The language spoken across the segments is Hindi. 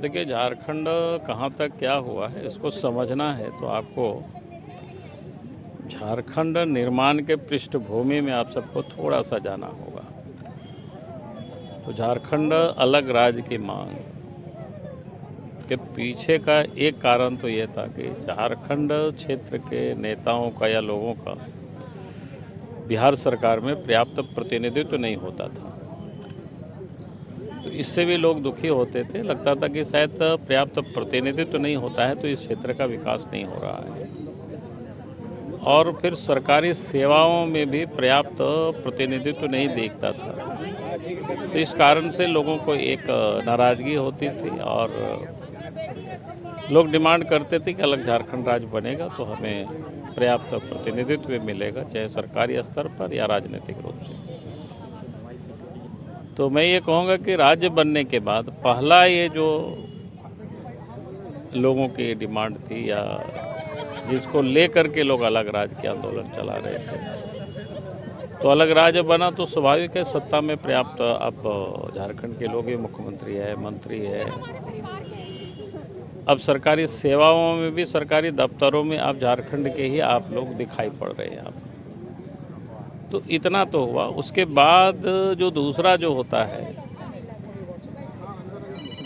देखिए, झारखंड कहाँ तक क्या हुआ है इसको समझना है तो आपको झारखंड निर्माण के पृष्ठभूमि में आप सबको थोड़ा सा जाना होगा। तो झारखंड अलग राज्य की मांग के पीछे का एक कारण तो ये था कि झारखंड क्षेत्र के नेताओं का या लोगों का बिहार सरकार में पर्याप्त प्रतिनिधित्व नहीं होता था। तो इससे भी लोग दुखी होते थे, लगता था कि शायद पर्याप्त प्रतिनिधित्व नहीं होता है तो इस क्षेत्र का विकास नहीं हो रहा है। और फिर सरकारी सेवाओं में भी पर्याप्त प्रतिनिधित्व नहीं दिखता था। तो इस कारण से लोगों को एक नाराज़गी होती थी और लोग डिमांड करते थे कि अलग झारखंड राज्य बनेगा तो हमें पर्याप्त प्रतिनिधित्व मिलेगा, चाहे सरकारी स्तर पर या राजनीतिक रूप से। तो मैं ये कहूँगा कि राज्य बनने के बाद पहला ये जो लोगों की डिमांड थी या जिसको लेकर के लोग अलग राज्य के आंदोलन चला रहे थे, तो अलग राज्य बना तो स्वाभाविक है सत्ता में पर्याप्त अब झारखंड के लोग ही मुख्यमंत्री है, मंत्री है। अब सरकारी सेवाओं में भी, सरकारी दफ्तरों में अब झारखंड के ही आप लोग दिखाई पड़ रहे हैं आप। तो इतना तो हुआ। उसके बाद जो दूसरा जो होता है,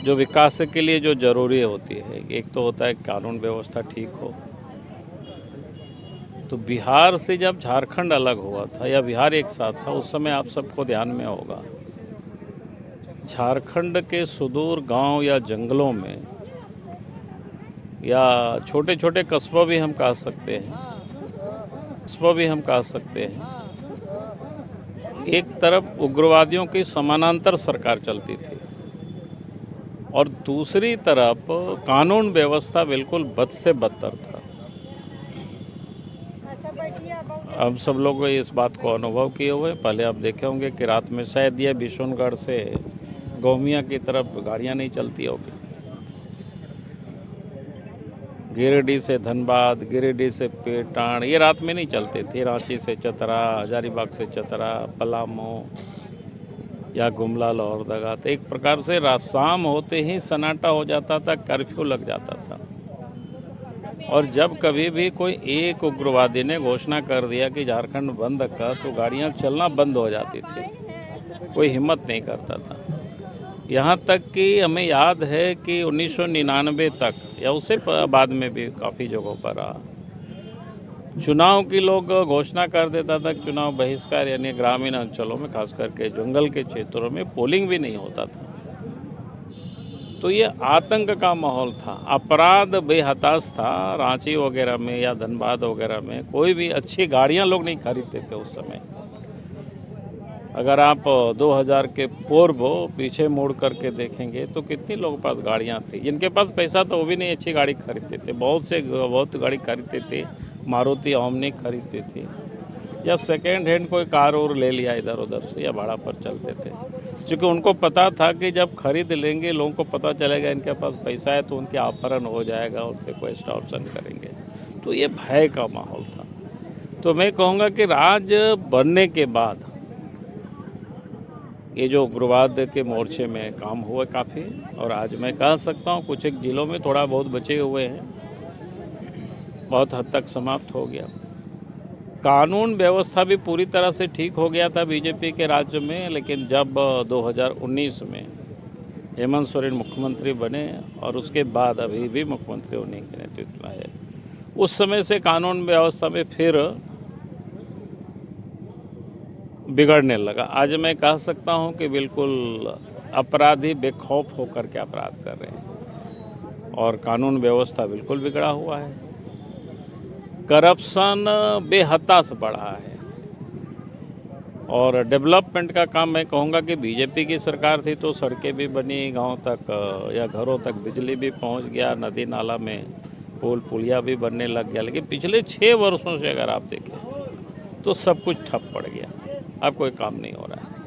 जो विकास के लिए जो जरूरी होती है, एक तो होता है कानून व्यवस्था ठीक हो। तो बिहार से जब झारखंड अलग हुआ था या बिहार एक साथ था, उस समय आप सबको ध्यान में होगा झारखंड के सुदूर गांव या जंगलों में या छोटे छोटे कस्बों भी हम कह सकते हैं, एक तरफ उग्रवादियों की समानांतर सरकार चलती थी और दूसरी तरफ कानून व्यवस्था बिल्कुल बद से बदतर था। हम सब लोग इस बात को अनुभव किए हुए। पहले आप देखे होंगे कि रात में शायद ये बिशनगढ़ से गौमिया की तरफ गाड़ियां नहीं चलती होगी, गिरिडीह से धनबाद, गिरिडीह से पेटान, ये रात में नहीं चलते थे। रांची से चतरा, हजारीबाग से चतरा, पलामू या गुमला, लोहरदगा। तो एक प्रकार से शाम होते ही सन्नाटा हो जाता था, कर्फ्यू लग जाता था। और जब कभी भी कोई एक उग्रवादी ने घोषणा कर दिया कि झारखंड बंद का, तो गाड़ियां चलना बंद हो जाती थी, कोई हिम्मत नहीं करता था। यहाँ तक कि हमें याद है कि 1999 तक या उससे बाद में भी काफ़ी जगहों पर रहा, चुनाव की लोग घोषणा कर देता था कि चुनाव बहिष्कार, यानी ग्रामीण अंचलों में खास करके जंगल के क्षेत्रों में पोलिंग भी नहीं होता था। तो ये आतंक का माहौल था, अपराध बेहताश था। रांची वगैरह में या धनबाद वगैरह में कोई भी अच्छी गाड़ियां लोग नहीं खरीदते थे उस समय। अगर आप 2000 के पूर्व पीछे मुड़ करके देखेंगे तो कितनी लोगों के पास गाड़ियां थी। जिनके पास पैसा था वो भी नहीं अच्छी गाड़ी खरीदते थे, बहुत गाड़ी खरीदते थे, मारुति ओमनी खरीदते थे या सेकेंड हैंड कोई कार और ले लिया इधर उधर से या भाड़ा पर चलते थे। क्योंकि उनको पता था कि जब खरीद लेंगे लोगों को पता चलेगा इनके पास पैसा है तो उनके अपहरण हो जाएगा, उनसे कोई एक्सटॉर्शन करेंगे। तो ये भय का माहौल था। तो मैं कहूँगा कि राज्य बनने के बाद ये जो उग्रवाद के मोर्चे में काम हुआ काफ़ी, और आज मैं कह सकता हूँ कुछ एक जिलों में थोड़ा बहुत बचे हुए हैं, बहुत हद तक समाप्त हो गया। कानून व्यवस्था भी पूरी तरह से ठीक हो गया था बीजेपी के राज्य में, लेकिन जब 2019 में हेमंत सोरेन मुख्यमंत्री बने और उसके बाद अभी भी मुख्यमंत्री उन्हीं के नेतृत्व में है, उस समय से कानून व्यवस्था में फिर बिगड़ने लगा। आज मैं कह सकता हूं कि बिल्कुल अपराधी बेखौफ होकर के अपराध कर रहे हैं और कानून व्यवस्था बिल्कुल बिगड़ा हुआ है। करप्शन बेहताश बढ़ा है और डेवलपमेंट का काम मैं कहूँगा कि बीजेपी की सरकार थी तो सड़कें भी बनी, गांव तक या घरों तक बिजली भी पहुंच गया, नदी नाला में पुल पुलिया भी बनने लग गया। लेकिन पिछले 6 वर्षों से अगर आप देखें तो सब कुछ ठप पड़ गया, अब कोई काम नहीं हो रहा है।